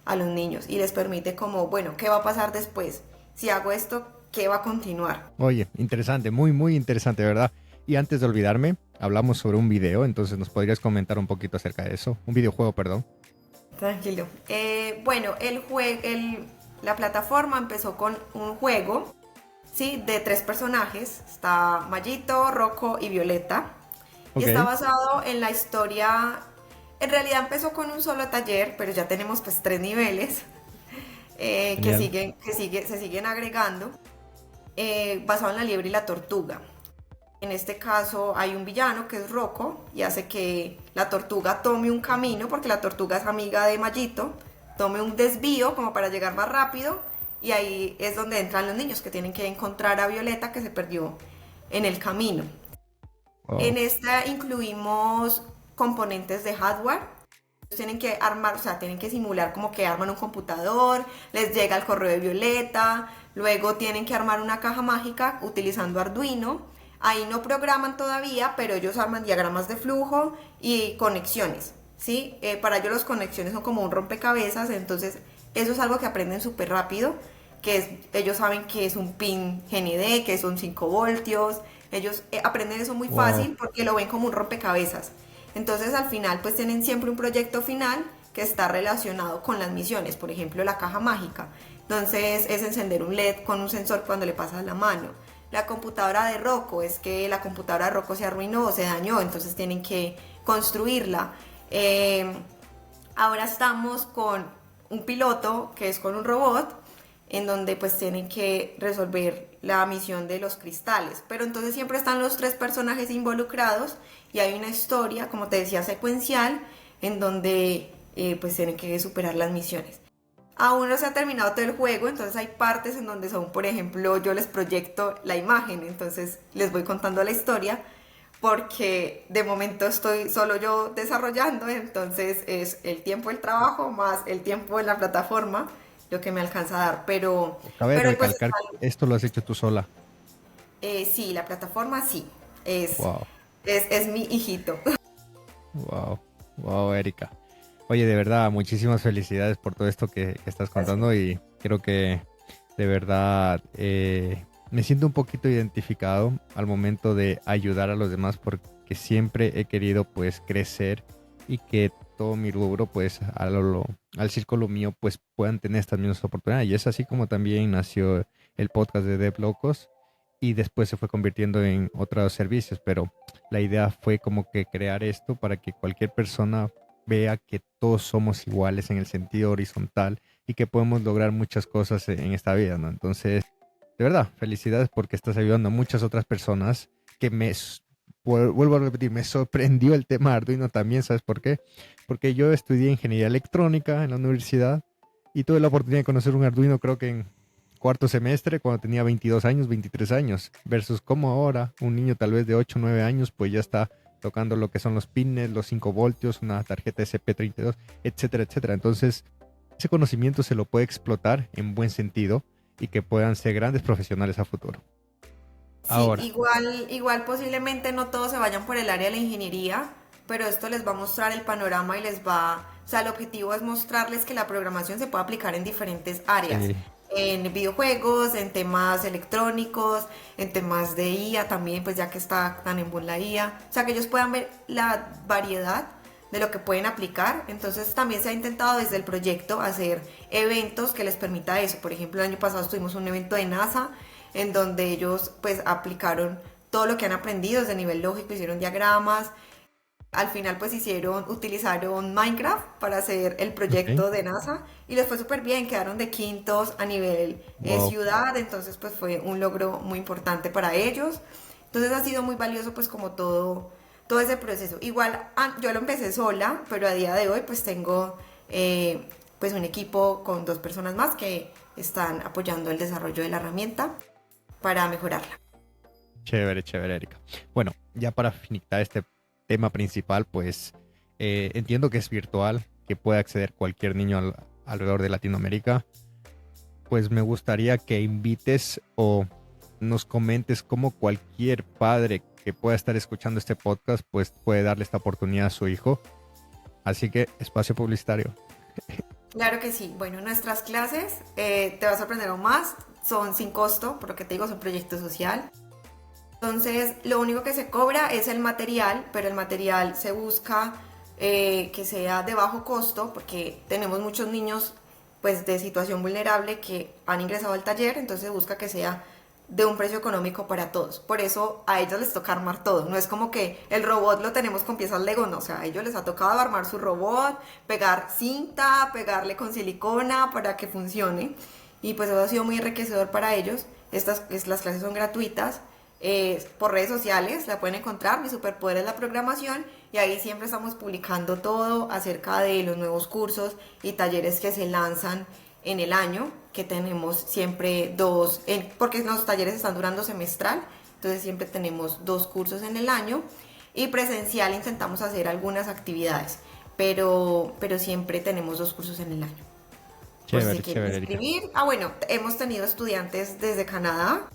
a los niños y les permite como, bueno, ¿qué va a pasar después? Si hago esto, ¿qué va a continuar? Oye, interesante, muy, muy interesante, ¿verdad? Y antes de olvidarme, hablamos sobre un video, entonces nos podrías comentar un poquito acerca de eso. Un videojuego, perdón. Tranquilo. Bueno, la plataforma empezó con un juego, ¿sí? De tres personajes. Está Mayito, Rocco y Violeta. Y Ok, está basado en la historia. En realidad empezó con un solo taller, pero ya tenemos pues tres niveles genial. se siguen agregando, basado en la liebre y la tortuga. En este caso hay un villano que es Rocco y hace que la tortuga tome un camino, porque la tortuga es amiga de Mayito, tome un desvío como para llegar más rápido y ahí es donde entran los niños que tienen que encontrar a Violeta que se perdió en el camino. Wow, En esta incluimos componentes de hardware. Tienen que armar, o sea, tienen que simular como que arman un computador, les llega el correo de Violeta, luego tienen que armar una caja mágica utilizando Arduino. Ahí no programan todavía, pero ellos arman diagramas de flujo y conexiones, ¿sí? Para ellos las conexiones son como un rompecabezas, entonces eso es algo que aprenden súper rápido, ellos saben que es un pin GND, que son 5 voltios, ellos aprenden eso muy wow. fácil porque lo ven como un rompecabezas. Entonces al final pues tienen siempre un proyecto final que está relacionado con las misiones, por ejemplo la caja mágica. Entonces es encender un LED con un sensor cuando le pasas la mano. La computadora de Rocco es que la computadora de Rocco se arruinó o se dañó, entonces tienen que construirla. Ahora estamos con un piloto que es con un robot en donde pues tienen que resolver la misión de los cristales. Pero entonces siempre están los tres personajes involucrados y hay una historia, como te decía, secuencial, en donde pues tienen que superar las misiones. Aún no se ha terminado todo el juego, entonces hay partes en donde son, por ejemplo, yo les proyecto la imagen, entonces les voy contando la historia, porque de momento estoy solo yo desarrollando, entonces es el tiempo del trabajo más el tiempo en la plataforma lo que me alcanza a dar, Cabe pues recalcar que esto lo has hecho tú sola. sí, la plataforma sí, es, Wow, es mi hijito. wow, wow, Erika. Oye, de verdad, muchísimas felicidades por todo esto que estás Gracias. contando y creo que de verdad me siento un poquito identificado al momento de ayudar a los demás porque siempre he querido pues crecer y que todo mi rubro pues al círculo mío pues puedan tener estas mismas oportunidades. Y es así como también nació el podcast de Dev Locos y después se fue convirtiendo en otros servicios, pero la idea fue como que crear esto para que cualquier persona vea que todos somos iguales en el sentido horizontal y que podemos lograr muchas cosas en esta vida, ¿no? Entonces, de verdad, felicidades porque estás ayudando a muchas otras personas que vuelvo a repetir, me sorprendió el tema Arduino también, ¿sabes por qué? Porque yo estudié ingeniería electrónica en la universidad y tuve la oportunidad de conocer un Arduino creo que en cuarto semestre cuando tenía 22 años, 23 años, versus como ahora un niño tal vez de 8 o 9 años pues ya está tocando lo que son los pines, los 5 voltios, una tarjeta SP32, etcétera, etcétera. Entonces, ese conocimiento se lo puede explotar en buen sentido y que puedan ser grandes profesionales a futuro. Sí, Ahora, igual posiblemente no todos se vayan por el área de la ingeniería, pero esto les va a mostrar el panorama y o sea, el objetivo es mostrarles que la programación se puede aplicar en diferentes áreas. sí, en videojuegos, en temas electrónicos, en temas de IA también, pues ya que está tan en boom la IA. O sea, que ellos puedan ver la variedad de lo que pueden aplicar. Entonces también se ha intentado desde el proyecto hacer eventos que les permita eso. Por ejemplo, el año pasado tuvimos un evento de NASA en donde ellos pues aplicaron todo lo que han aprendido desde nivel lógico, hicieron diagramas. Al final pues utilizaron Minecraft para hacer el Ok. proyecto de NASA y les fue súper bien, quedaron de quintos a nivel Wow. ciudad, entonces pues fue un logro muy importante para ellos. Entonces ha sido muy valioso pues como todo ese proceso. Igual yo lo empecé sola, pero a día de hoy pues tengo pues un equipo con 2 personas más que están apoyando el desarrollo de la herramienta para mejorarla. Chévere, chévere, Erika. Bueno, ya para finiquitar este tema principal, pues entiendo que es virtual, que puede acceder cualquier niño alrededor de Latinoamérica. Pues me gustaría que invites o nos comentes cómo cualquier padre que pueda estar escuchando este podcast, pues puede darle esta oportunidad a su hijo. Así que espacio publicitario. Claro que sí. Bueno, nuestras clases, te va a sorprender aún más, son sin costo, por lo que te digo, son proyecto social. Entonces, lo único que se cobra es el material, pero el material se busca que sea de bajo costo, porque tenemos muchos niños pues de situación vulnerable que han ingresado al taller, entonces se busca que sea de un precio económico para todos. Por eso a ellos les toca armar todo. No es como que el robot lo tenemos con piezas Lego, no. O sea, a ellos les ha tocado armar su robot, pegar cinta, pegarle con silicona para que funcione. Y pues eso ha sido muy enriquecedor para ellos. Las clases son gratuitas. Por redes sociales la pueden encontrar. Mi superpoder es la programación. Y ahí siempre estamos publicando todo acerca de los nuevos cursos y talleres que se lanzan en el año, que tenemos siempre porque los talleres están durando semestral, entonces siempre tenemos 2 cursos en el año y presencial intentamos hacer algunas actividades, pero siempre tenemos 2 cursos en el año. Por si se Chévere, quieren chévere, Erika. inscribir. Bueno, hemos tenido estudiantes desde Canadá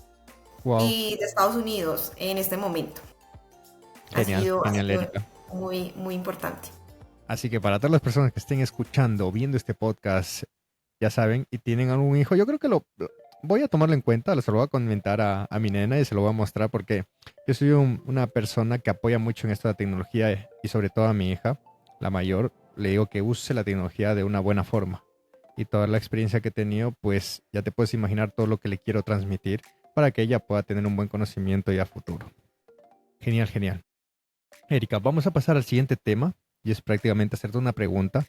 Wow. y de Estados Unidos en este momento. Genial, Ha genial, sido Erika. muy, muy importante. Así que para todas las personas que estén escuchando o viendo este podcast, ya saben, y tienen algún hijo, yo creo que voy a tomarlo en cuenta, se lo voy a comentar a mi nena y se lo voy a mostrar porque yo soy una persona que apoya mucho en esto de la tecnología y sobre todo a mi hija, la mayor, le digo que use la tecnología de una buena forma. Y toda la experiencia que he tenido, pues ya te puedes imaginar todo lo que le quiero transmitir para que ella pueda tener un buen conocimiento ya a futuro. Genial, genial. Erika, vamos a pasar al siguiente tema y es prácticamente hacerte una pregunta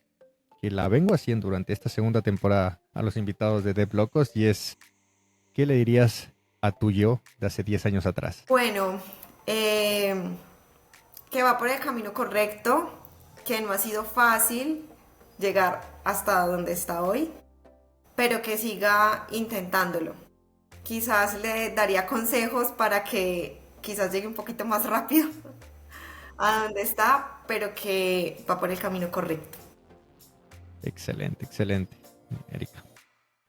que la vengo haciendo durante esta segunda temporada a los invitados de Dev Locos y es, ¿qué le dirías a tu yo de hace 10 años atrás? Bueno, que va por el camino correcto, que no ha sido fácil llegar hasta donde está hoy, pero que siga intentándolo. Quizás le daría consejos para que quizás llegue un poquito más rápido a donde está, pero que va por el camino correcto. Excelente, excelente, Erika.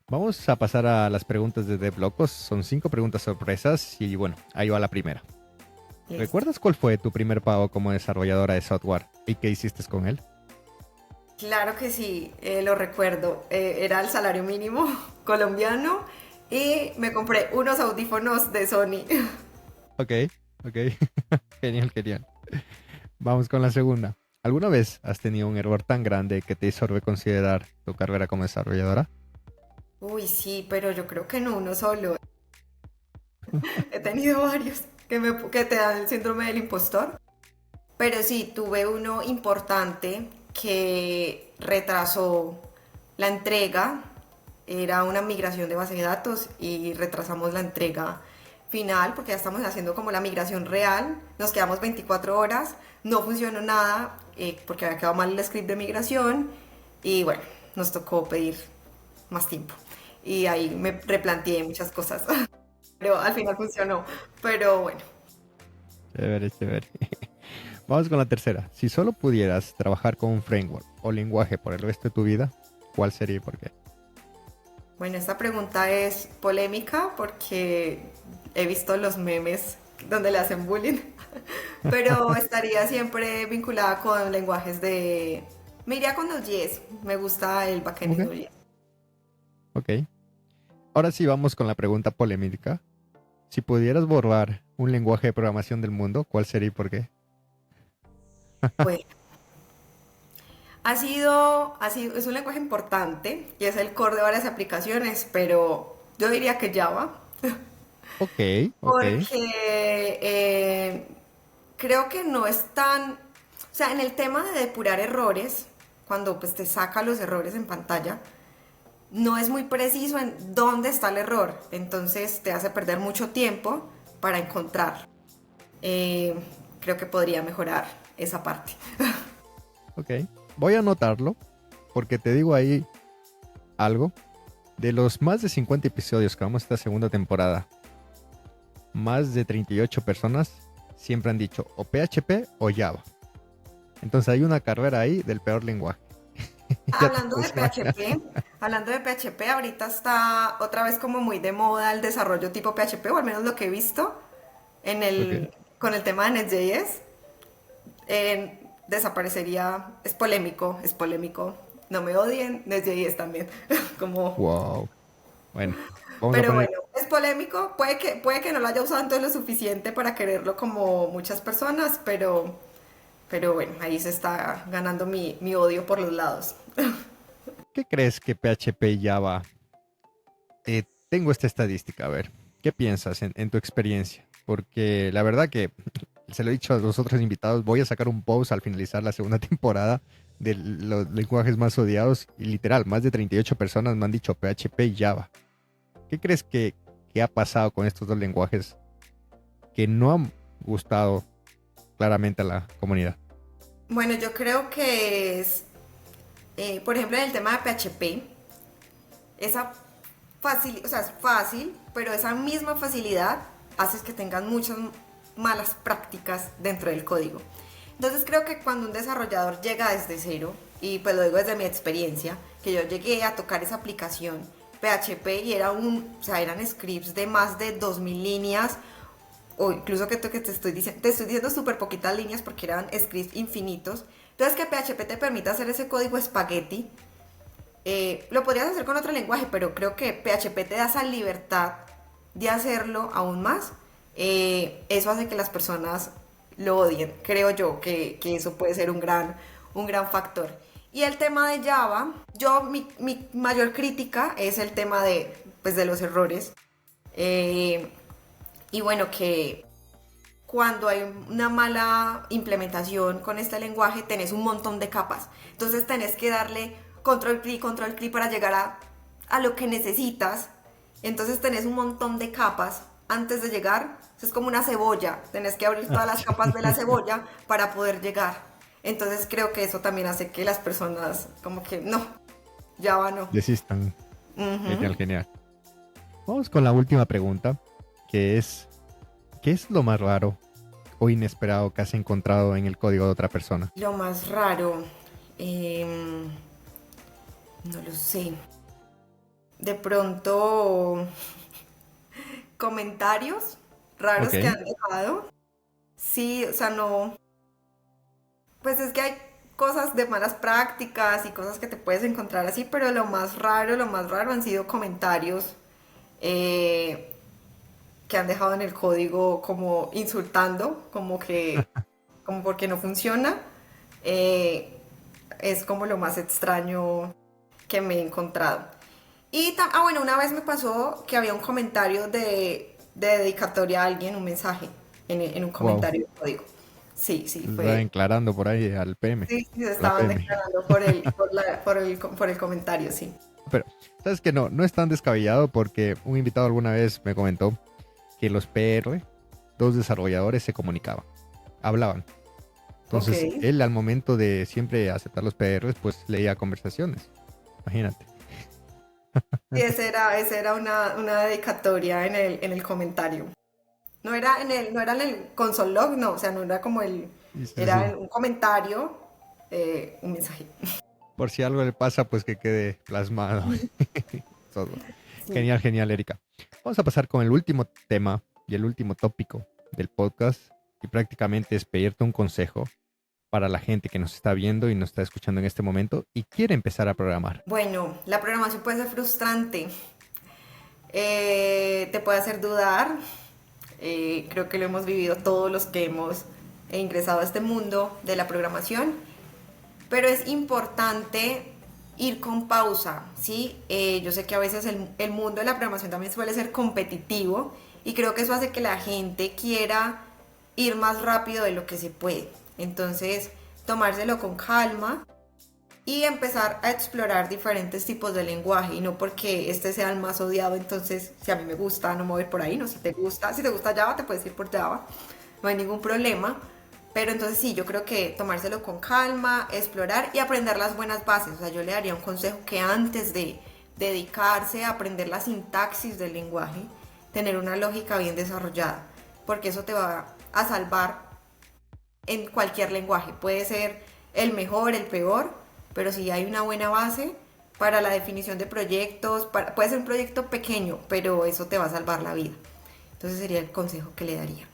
Vamos a pasar a las preguntas de Dev Locos. Son 5 preguntas sorpresas y bueno, ahí va la primera. Listo. ¿Recuerdas cuál fue tu primer pago como desarrolladora de software y qué hiciste con él? Claro que sí, lo recuerdo. Era el salario mínimo colombiano y me compré unos audífonos de Sony. Ok, ok. Genial, genial. Vamos con la segunda. ¿Alguna vez has tenido un error tan grande que te hizo reconsiderar tu carrera como desarrolladora? Uy, sí, pero yo creo que no uno solo. He tenido varios que te dan el síndrome del impostor. Pero sí, tuve uno importante que retrasó la entrega. Era una migración de base de datos y retrasamos la entrega final porque ya estamos haciendo como la migración real. Nos quedamos 24 horas, no funcionó nada porque había quedado mal el script de migración y bueno, nos tocó pedir más tiempo. Y ahí me replanteé muchas cosas, pero al final funcionó. Pero bueno, Chévere, chévere. Vamos con la tercera. Si solo pudieras trabajar con un framework o lenguaje por el resto de tu vida, ¿cuál sería y por qué? bueno, esta pregunta es polémica porque he visto los memes donde le hacen bullying, pero estaría siempre vinculada con lenguajes de... Me iría con Node.js, me gusta el backend Ok, de Node.js. ok. Ahora sí vamos con la pregunta polémica. Si pudieras borrar un lenguaje de programación del mundo, ¿cuál sería y por qué? Bueno, es un lenguaje importante y es el core de varias aplicaciones, pero yo diría que Java, Ok, ok. porque creo que no es tan, o sea, en el tema de depurar errores, cuando pues te saca los errores en pantalla, no es muy preciso en dónde está el error, entonces te hace perder mucho tiempo para encontrar. Eh, Creo que podría mejorar esa parte. Ok. Voy a anotarlo porque te digo ahí algo. De los más de 50 episodios que vamos a esta segunda temporada, más de 38 personas siempre han dicho o PHP o Java. Entonces hay una carrera ahí del peor lenguaje. Ya te Hablando de puedes imaginar. PHP, hablando de PHP, ahorita está otra vez como muy de moda el desarrollo tipo PHP, o al menos lo que he visto Ok. con el tema de Next.js. Desaparecería, es polémico, no me odien, Next.js también, como, Wow. Bueno, vamos a pero poner. bueno, es polémico, puede que no lo haya usado entonces lo suficiente para quererlo como muchas personas, pero bueno, ahí se está ganando mi odio por los lados. ¿Qué crees que PHP y Java? Tengo esta estadística, a ver. ¿Qué piensas en tu experiencia? Porque la verdad que se lo he dicho a los otros invitados, voy a sacar un post al finalizar la segunda temporada de los lenguajes más odiados y literal, más de 38 personas me han dicho PHP y Java. ¿Qué crees que ha pasado con estos dos lenguajes que no han gustado claramente a la comunidad? Bueno, yo creo que es, por ejemplo, en el tema de PHP, esa o sea, es fácil, pero esa misma facilidad hace que tengan muchas malas prácticas dentro del código. Entonces creo que cuando un desarrollador llega desde cero, y pues lo digo desde mi experiencia, que yo llegué a tocar esa aplicación PHP y o sea, eran scripts de más de 2000 líneas, o incluso que te estoy diciendo súper poquitas líneas porque eran scripts infinitos. Entonces que PHP te permite hacer ese código espagueti, lo podrías hacer con otro lenguaje, pero creo que PHP te da esa libertad de hacerlo aún más. Eso hace que las personas lo odien. Creo yo que eso puede ser un gran factor. Y el tema de Java, mi mayor crítica es el tema pues, de los errores. Eh, y bueno, que cuando hay una mala implementación con este lenguaje, tenés un montón de capas. Entonces tenés que darle control clic para llegar a lo que necesitas. Entonces tenés un montón de capas antes de llegar. Es como una cebolla. Tenés que abrir todas las capas de la cebolla para poder llegar. Entonces creo que eso también hace que las personas como que no, ya va no. Desistan. Ujú. Genial, genial. Vamos con la última pregunta, que es, ¿qué es lo más raro o inesperado que has encontrado en el código de otra persona? Lo más raro, no lo sé. De pronto comentarios Ok. raros que han dejado. Sí, o sea, no. Pues es que hay cosas de malas prácticas y cosas que te puedes encontrar así, pero lo más raro han sido comentarios eh, que han dejado en el código como insultando, como porque no funciona. Eh, es como lo más extraño que me he encontrado. Bueno, una vez me pasó que había un comentario de dedicatoria a alguien, un mensaje en un Wow. comentario de código. Sí, sí, Se está fue. declarando por ahí al PM, Sí, sí, se a la estaban PM. declarando por el comentario, sí. Pero, ¿sabes que no? No es tan descabellado porque un invitado alguna vez me comentó que los PR, dos desarrolladores, se comunicaban, hablaban. Ok. Entonces, él al momento de siempre aceptar los PRs, pues leía conversaciones. Imagínate. Sí, ese era una dedicatoria en el comentario. No era en el console log, no, o sea, no era como Sí, sí, era sí. un comentario, un mensaje. Por si algo le pasa, pues que quede plasmado. Todo. Sí. Genial, genial, Erika. Vamos a pasar con el último tema y el último tópico del podcast. Y prácticamente es pedirte un consejo para la gente que nos está viendo y nos está escuchando en este momento y quiere empezar a programar. Bueno, la programación puede ser frustrante. te puede hacer dudar. Creo que lo hemos vivido todos los que hemos ingresado a este mundo de la programación, pero es importante ir con pausa, ¿sí? Yo sé que a veces el mundo de la programación también suele ser competitivo y creo que eso hace que la gente quiera ir más rápido de lo que se puede. Entonces, tomárselo con calma y empezar a explorar diferentes tipos de lenguaje, y no porque este sea el más odiado, entonces si a mí me gusta no mover por ahí, no, si te gusta Java te puedes ir por Java, no hay ningún problema. Pero entonces sí, yo creo que tomárselo con calma, explorar y aprender las buenas bases. O sea, yo le daría un consejo que antes de dedicarse a aprender la sintaxis del lenguaje, tener una lógica bien desarrollada, porque eso te va a salvar en cualquier lenguaje. Puede ser el mejor, el peor, pero si hay una buena base para la definición de proyectos, puede ser un proyecto pequeño, pero eso te va a salvar la vida. Entonces sería el consejo que le daría.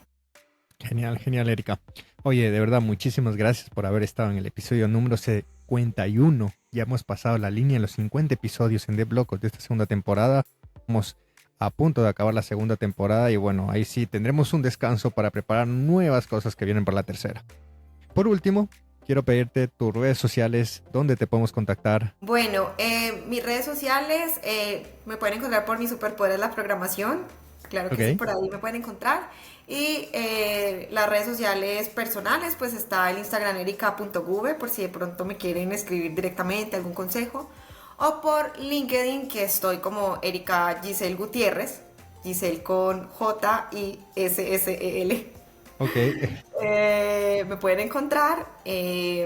Genial, genial, Erika. Oye, de verdad, muchísimas gracias por haber estado en el episodio número 51. Ya hemos pasado la línea de los 50 episodios en DevLocos de esta segunda temporada. Estamos a punto de acabar la segunda temporada y bueno, ahí sí tendremos un descanso para preparar nuevas cosas que vienen para la tercera. Por último, quiero pedirte tus redes sociales, dónde te podemos contactar. Bueno, mis redes sociales me pueden encontrar por Mi Superpoder es la Programación. Claro que sí, Ok. por ahí me pueden encontrar. Y las redes sociales personales, pues está el Instagram erica.gube, por si de pronto me quieren escribir directamente algún consejo. O por LinkedIn, que estoy como Erika Giselle Gutiérrez, Giselle con Jissel. Ok. Me pueden encontrar. Y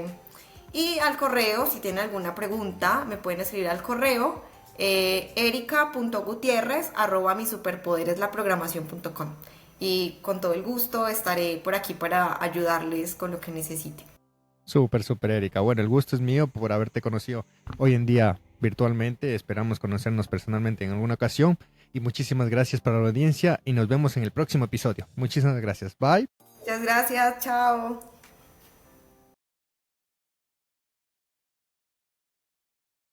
al correo, si tienen alguna pregunta, me pueden escribir al correo erica.gutierrez@misuperpodereslaprogramación.com, y con todo el gusto estaré por aquí para ayudarles con lo que necesiten. Súper, súper, Erika. Bueno, el gusto es mío por haberte conocido hoy en día virtualmente. Esperamos conocernos personalmente en alguna ocasión. Y muchísimas gracias para la audiencia y nos vemos en el próximo episodio. Muchísimas gracias. Bye. Muchas gracias, chao.